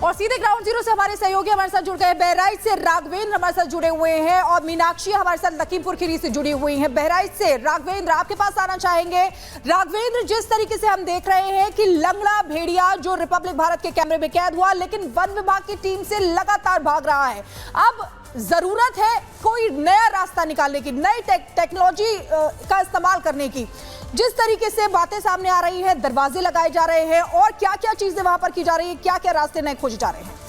और सीधे ground zero से हमारे सहयोगी हमारे साथ जुड़ गए। बहराइच से राघवेंद्र हमारे साथ जुड़े हुए हैं और मीनाक्षी हमारे साथ लखीमपुर खीरी से जुड़ी हुई हैं। बहराइच से राघवेंद्र आपके पास आना चाहेंगे। राघवेंद्र, जिस तरीके से हम देख रहे हैं कि लंगड़ा भेड़िया जो रिपब्लिक भारत के कैमरे में कैद हुआ, लेकिन वन विभाग की टीम से लगातार भाग रहा है। अब जरूरत है कोई नया रास्ता निकालने की, नई टेक्नोलॉजी का इस्तेमाल करने की। जिस तरीके से बातें सामने आ रही हैं, दरवाजे लगाए जा रहे हैं और क्या क्या चीजें वहां पर की जा रही है, क्या क्या रास्ते नए खोजे जा रहे हैं।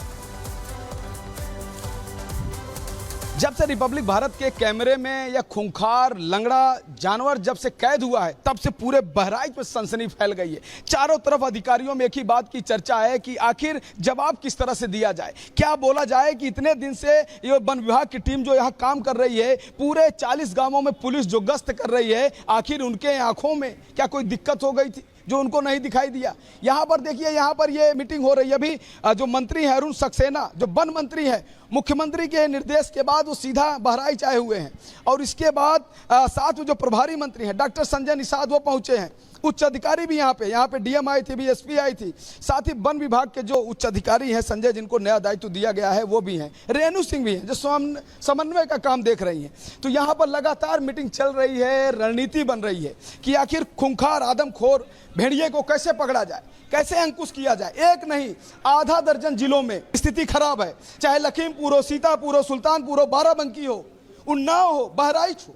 जब से रिपब्लिक भारत के कैमरे में यह खूंखार लंगड़ा जानवर जब से कैद हुआ है, तब से पूरे बहराइच में सनसनी फैल गई है। चारों तरफ अधिकारियों में एक ही बात की चर्चा है कि आखिर जवाब किस तरह से दिया जाए, क्या बोला जाए कि इतने दिन से ये वन विभाग की टीम जो यहाँ काम कर रही है, पूरे 40 गांवों में पुलिस जो गश्त कर रही है, आखिर उनके आंखों में क्या कोई दिक्कत हो गई थी जो उनको नहीं दिखाई दिया। यहाँ पर देखिए, यहाँ पर ये मीटिंग हो रही है। अभी जो मंत्री है अरुण सक्सेना, जो वन मंत्री है, मुख्यमंत्री के निर्देश के बाद वो सीधा बहराइच आए हुए हैं और इसके बाद साथ में जो प्रभारी मंत्री हैं डॉक्टर संजय निषाद वो पहुंचे हैं। उच्च अधिकारी भी यहाँ पे डीएम आई थी, बीएसपी आई थी, साथ ही वन विभाग के जो उच्च अधिकारी हैं संजय, जिनको नया दायित्व दिया गया है, वो भी हैं। रेणु सिंह भी हैं जो समन्वय का काम देख रही हैं। तो यहाँ पर लगातार मीटिंग चल रही है, रणनीति बन रही है कि आखिर खूंखार आदमखोर भेड़िए को कैसे पकड़ा जाए, कैसे अंकुश किया जाए। एक नहीं, आधा दर्जन जिलों में स्थिति खराब है, चाहे लखीमपुर हो, सीतापुर हो, सुल्तानपुर हो, बाराबंकी हो, उन्नाव हो, बहराइच हो,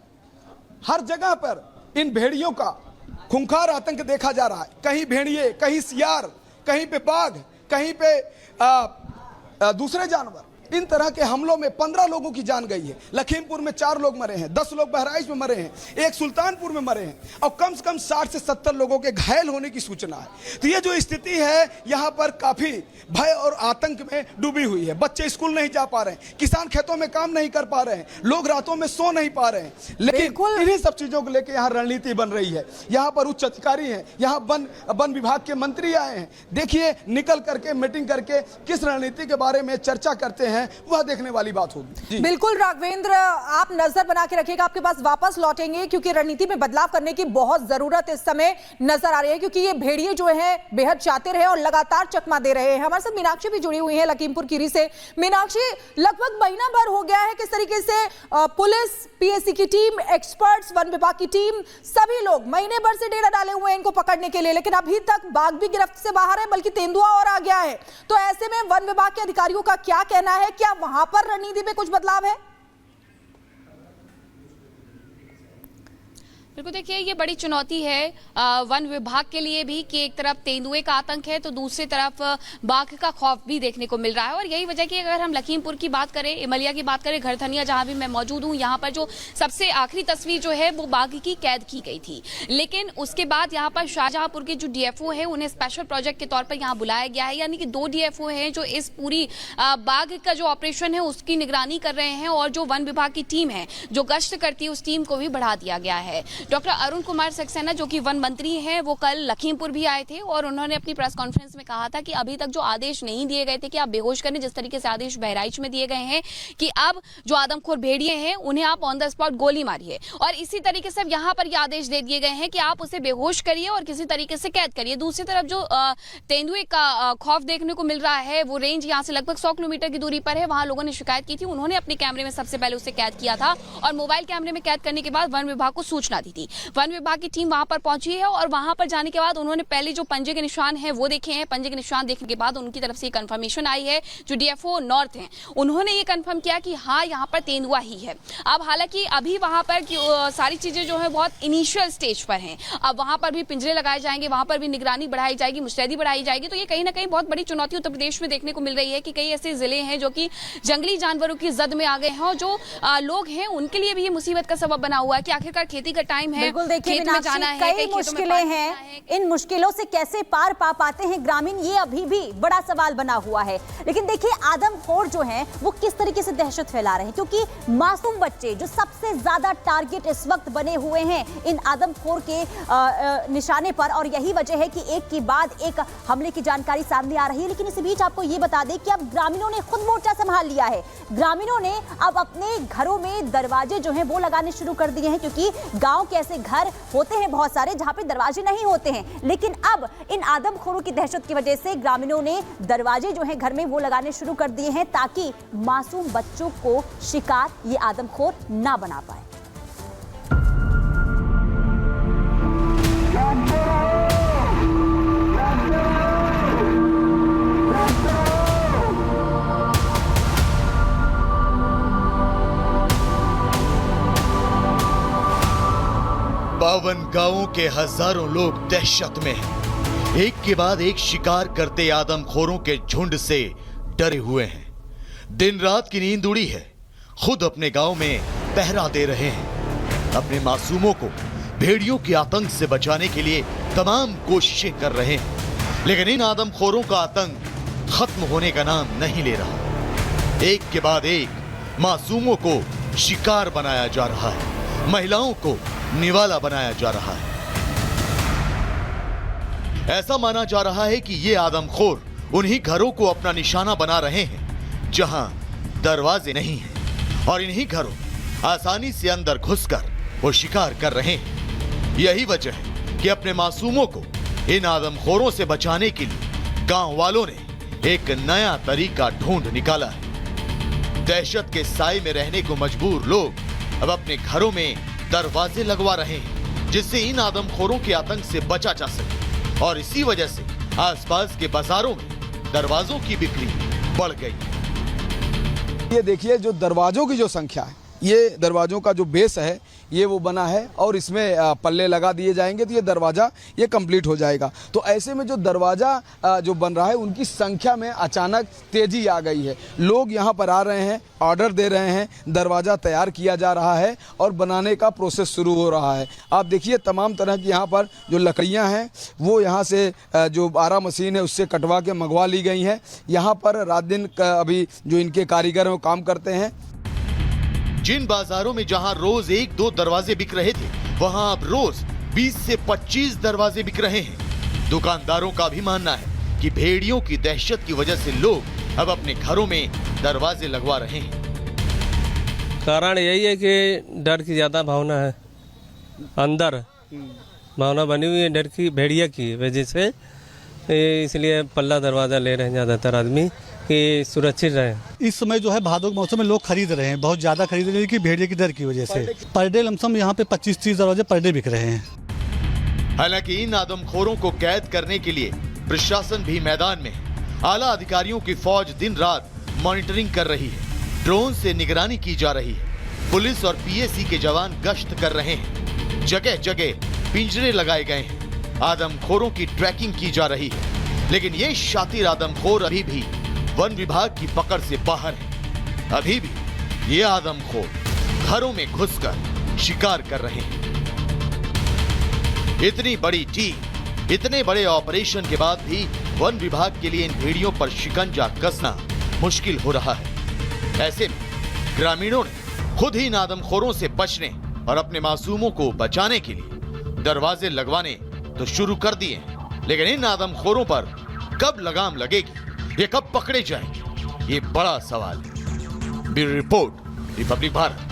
हर जगह पर इन भेड़ियों का खूंखार आतंक देखा जा रहा है। कहीं भेड़िए, कहीं सियार, कहीं पे बाघ, कहीं पे दूसरे जानवर। इन तरह के हमलों में 15 लोगों की जान गई है। लखीमपुर में 4 लोग मरे हैं, 10 लोग बहराइच में मरे हैं, एक सुल्तानपुर में मरे हैं और कम से कम 60 से 70 लोगों के घायल होने की सूचना है। तो ये जो स्थिति है यहाँ पर काफी भय और आतंक में डूबी हुई है। बच्चे स्कूल नहीं जा पा रहे हैं, किसान खेतों में काम नहीं कर पा रहे हैं, लोग रातों में सो नहीं पा रहे हैं। लेकिन इन्हीं सब चीजों को लेकर यहाँ रणनीति बन रही है। यहाँ पर उच्च अधिकारी हैं, यहाँ वन विभाग के मंत्री आए हैं। देखिए, निकल करके मीटिंग करके किस रणनीति के बारे में चर्चा करते हैं, वह देखने वाली बात होगी। बिल्कुल राघवेंद्र, आप नजर बना के रखिएगा, आपके पास वापस लौटेंगे क्योंकि रणनीति में बदलाव करने की बहुत जरूरत इस समय नजर आ रही है, क्योंकि ये भेड़िए जो है बेहद शातिर है और लगातार चकमा दे रहे हैं। हमारे साथ मीनाक्षी भी जुड़ी हुई है लखीमपुर खीरी से। मीनाक्षी, लगभग महीना भर हो गया है, किस तरीके से पुलिस, पीएससी की टीम, एक्सपर्ट्स, वन विभाग की टीम, सभी लोग महीने भर से डेरा डाले हुए हैं इनको पकड़ने के लिए, लेकिन अभी तक बाघ भी गिरफ्त से बाहर है, बल्कि तेंदुआ और आ गया है। तो ऐसे में वन विभाग के अधिकारियों का क्या कहना है, क्या वहां पर रणनीति में कुछ बदलाव है? बिल्कुल, देखिए ये बड़ी चुनौती है वन विभाग के लिए भी कि एक तरफ तेंदुए का आतंक है तो दूसरी तरफ बाघ का खौफ भी देखने को मिल रहा है। और यही वजह कि अगर हम लखीमपुर की बात करें, इमलिया की बात करें, घरधनिया जहां भी मैं मौजूद हूं, यहाँ पर जो सबसे आखिरी तस्वीर जो है वो बाघ की कैद की गई थी। लेकिन उसके बाद यहाँ पर शाहजहांपुर के जो डीएफओ है उन्हें स्पेशल प्रोजेक्ट के तौर पर यहाँ बुलाया गया है, यानी कि 2 डीएफओ हैं जो इस पूरी बाघ का जो ऑपरेशन है उसकी निगरानी कर रहे हैं। और जो वन विभाग की टीम है जो गश्त करती है, उस टीम को भी बढ़ा दिया गया है। डॉक्टर अरुण कुमार सक्सेना जो कि वन मंत्री हैं, वो कल लखीमपुर भी आए थे और उन्होंने अपनी प्रेस कॉन्फ्रेंस में कहा था कि अभी तक जो आदेश नहीं दिए गए थे कि आप बेहोश करें, जिस तरीके से आदेश बहराइच में दिए गए हैं कि अब जो आदमखोर भेड़िए हैं उन्हें आप ऑन द स्पॉट गोली मारिए, और इसी तरीके से अब यहाँ पर यह आदेश दे दिए गए हैं कि आप उसे बेहोश करिए और किसी तरीके से कैद करिए। दूसरी तरफ जो तेंदुए का खौफ देखने को मिल रहा है, वो रेंज यहाँ से लगभग 100 किलोमीटर की दूरी पर है। वहां लोगों ने शिकायत की थी, उन्होंने अपने कैमरे में सबसे पहले उसे कैद किया था और मोबाइल कैमरे में कैद करने के बाद वन विभाग को सूचना दी थी। वन विभाग की टीम वहां पर पहुंची है और वहां पर जाने के बाद उन्होंने पहले जो पंजे के निशान हैं वो देखे हैं। पंजे के निशान देखने के बाद उनकी तरफ से कंफर्मेशन आई है, जो डीएफओ नॉर्थ हैं उन्होंने ये कंफर्म किया कि हाँ, यहाँ पर तेंदुआ ही है। अब हालांकि अभी वहां पर सारी चीजें जो है बहुत इनिशियल स्टेज पर हैं। अब वहां पर भी पिंजरे लगाए जाएंगे, वहां पर भी निगरानी बढ़ाई जाएगी, मुस्तैदी बढ़ाई जाएगी। तो ये कहीं ना कहीं बहुत बड़ी चुनौती उत्तर प्रदेश में देखने को मिल रही है कि कई ऐसे जिले हैं जो कि जंगली जानवरों की जद में आ गए हैं और जो लोग हैं उनके लिए भी ये मुसीबत का सबब बना हुआ है कि आखिरकार खेती का टाइम है, खेत में जाना है, कई मुश्किलें हैं, इन मुश्किलों से कैसे पार पा पाते हैं ग्रामीण, ये अभी भी बड़ा सवाल बना हुआ है। लेकिन देखिए, आदमखोर जो हैं वो किस तरीके से दहशत फैला रहे हैं, क्योंकि मासूम बच्चे जो सबसे ज्यादा टारगेट इस वक्त बने हुए हैं इन आदमखोर के निशाने पर, और यही वजह है कि एक के बाद एक हमले की जानकारी सामने आ रही है। लेकिन इस बीच आपको ये बता दें कि अब ग्रामीणों ने खुद मोर्चा संभाल लिया है। ग्रामीणों ने अब अपने घरों में दरवाजे जो हैं वो लगाने शुरू कर दिए हैं, क्योंकि गांव के ऐसे घर होते हैं बहुत सारे जहां पे दरवाजे नहीं होते हैं, लेकिन अब इन आदमखोरों की दहशत की वजह से ग्रामीणों ने दरवाजे जो हैं घर में वो लगाने शुरू कर दिए हैं ताकि मासूम बच्चों को शिकार ये आदमखोर ना बना पाए। बावन गांवों के हजारों लोग दहशत में हैं। एक के बाद एक शिकार करते आदमखोरों के झुंड से डरे हुए हैं। दिन रात की नींद उड़ी है, खुद अपने गांव में पहरा दे रहे हैं। अपने मासूमों को भेड़ियों के आतंक से बचाने के लिए तमाम कोशिशें कर रहे हैं, लेकिन इन आदमखोरों का आतंक खत्म होने का नाम नहीं ले रहा। एक के बाद एक मासूमों को शिकार बनाया जा रहा है, महिलाओं को निवाला बनाया जा रहा है। ऐसा माना जा रहा है कि ये आदमखोर उन्हीं घरों को अपना निशाना बना रहे हैं जहां दरवाजे नहीं हैं, और इन्हीं घरों आसानी से अंदर घुसकर वो शिकार कर रहे हैं। यही वजह है कि अपने मासूमों को इन आदमखोरों से बचाने के लिए गांव वालों ने एक नया तरीका ढूंढ निकाला है। दहशत के साए में रहने को मजबूर लोग अब अपने घरों में दरवाजे लगवा रहे हैं, जिससे इन आदमखोरों के आतंक से बचा जा सके, और इसी वजह से आसपास के बाजारों में दरवाजों की बिक्री बढ़ गई। ये देखिए, जो दरवाजों की जो संख्या है, ये दरवाजों का जो बेस है ये वो बना है और इसमें पल्ले लगा दिए जाएंगे तो ये दरवाज़ा ये कंप्लीट हो जाएगा। तो ऐसे में जो दरवाज़ा जो बन रहा है उनकी संख्या में अचानक तेज़ी आ गई है। लोग यहाँ पर आ रहे हैं, ऑर्डर दे रहे हैं, दरवाज़ा तैयार किया जा रहा है और बनाने का प्रोसेस शुरू हो रहा है। आप देखिए, तमाम तरह की यहाँ पर जो लकड़ियाँ हैं वो यहाँ से जो आरा मशीन है उससे कटवा के मंगवा ली गई हैं। यहाँ पर रात दिन अभी जो इनके कारीगर हैं वो काम करते हैं। जिन बाजारों में जहां रोज 1-2 दरवाजे बिक रहे थे, वहां अब रोज 20 से 25 दरवाजे बिक रहे हैं। दुकानदारों का भी मानना है कि भेड़ियों की दहशत की वजह से लोग अब अपने घरों में दरवाजे लगवा रहे हैं। कारण यही है कि डर की ज्यादा भावना है, अंदर भावना बनी हुई है डर की, भेड़िया की वजह से, इसलिए पल्ला दरवाजा ले रहे हैं ज्यादातर आदमी कि सुरक्षित रहे। इस समय जो है भादों के मौसम में लोग खरीद रहे हैं, बहुत ज्यादा खरीद रहे हैं कि भेड़िए की दर की वजह से पर डे लमसम यहाँ पे 25-30 दरवाजे पर डे बिक रहे हैं। हालांकि इन आदमखोरों को कैद करने के लिए प्रशासन भी मैदान में है। आला अधिकारियों की फौज दिन रात मॉनिटरिंग कर रही है, ड्रोन से निगरानी की जा रही है। पुलिस और पीएसी के जवान गश्त कर रहे हैं, जगह जगह पिंजरे लगाए गए हैं, आदमखोरों की ट्रैकिंग की जा रही है। लेकिन ये शातिर आदमखोर अभी भी वन विभाग की पकड़ से बाहर है। अभी भी ये आदमखोर घरों में घुसकर शिकार कर रहे हैं। इतनी बड़ी टीम, इतने बड़े ऑपरेशन के बाद भी वन विभाग के लिए इन भेड़ियों पर शिकंजा कसना मुश्किल हो रहा है। ऐसे में ग्रामीणों ने खुद ही इन आदमखोरों से बचने और अपने मासूमों को बचाने के लिए दरवाजे लगवाने तो शुरू कर दिए हैं, लेकिन इन आदमखोरों पर कब लगाम लगेगी, ये कब पकड़े जाएंगे, ये बड़ा सवाल है। Bureau report, Republic Bharat.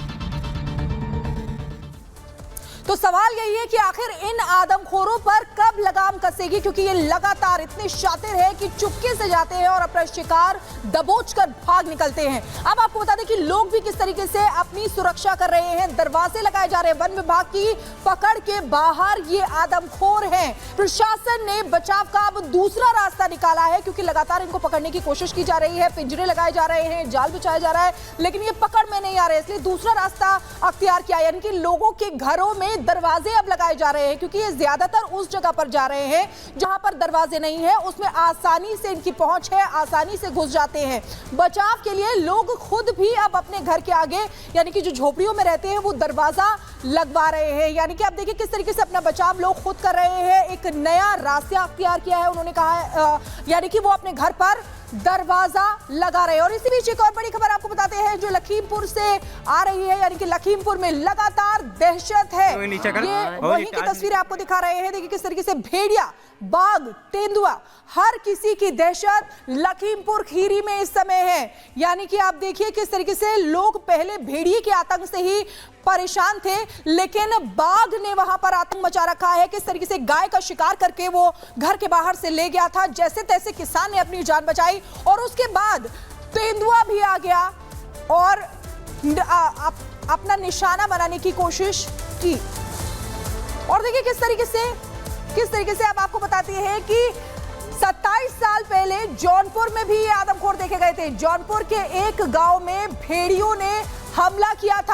तो सवाल यही है कि आखिर इन आदमखोरों पर कब लगाम कसेगी, क्योंकि ये लगातार इतने शातिर है कि चुपके से जाते हैं और अपना शिकार दबोचकर भाग निकलते हैं। अब आपको बता दें कि लोग भी किस तरीके से अपनी सुरक्षा कर रहे हैं, दरवाजे लगाए जा रहे हैं। वन विभाग की पकड़ के बाहर ये आदमखोर हैं। प्रशासन ने बचाव का अब दूसरा रास्ता निकाला है, क्योंकि लगातार इनको पकड़ने की कोशिश की जा रही है, पिंजरे लगाए जा रहे हैं, जाल बिछाया जा रहा है, लेकिन ये पकड़ में नहीं आ रहे, इसलिए दूसरा रास्ता अख्तियार किया, यानी कि लोगों के घरों में दरवाजे अब लगाए जा रहे हैं, क्योंकि ये ज्यादातर उस जगह पर जा रहे हैं जहां पर दरवाजे नहीं है, उसमें आसानी से इनकी पहुंच है, आसानी से घुस जाते हैं। बचाव के लिए लोग खुद भी अब अपने घर के आगे, यानी कि जो झोपड़ियों में रहते हैं, वो दरवाजा लगवा रहे हैं। यानी कि आप देखिए किस तरीके से अपना बचाव लोग खुद कर रहे हैं। एक नया रास्ता अख्तियार किया है उन्होंने, कहा यानी कि वो अपने घर पर दरवाजा लगा रहे हैं। और इसी बीच एक और बड़ी खबर आपको बताते हैं जो लखीमपुर से आ रही है, यानी कि लखीमपुर में लगातार दहशत है। के नीचे कर ये वहीं की तस्वीरें आपको दिखा रहे हैं। देखिए किस तरीके से भेड़िया, बाघ, तेंदुआ, हर किसी की दहशत लखीमपुर खीरी में इस समय है। यानी कि आप देखिए किस तरीके से लोग पहले भेड़िए के आतंक से ही परेशान थे, लेकिन बाघ ने वहां पर आतंक मचा रखा है। किस तरीके से गाय का शिकार करके वो घर के बाहर से ले गया था, जैसे तैसे किसान ने अपनी जान बचाई और उसके बाद तेंदुआ भी आ गया और अपना निशाना बनाने की कोशिश की। और देखिए किस तरीके से अब आपको बताते हैं कि 27 साल पहले जौनपुर में भी ये आदमखोर देखे गए थे। जौनपुर के एक गांव में भेड़ियों ने हमला किया था।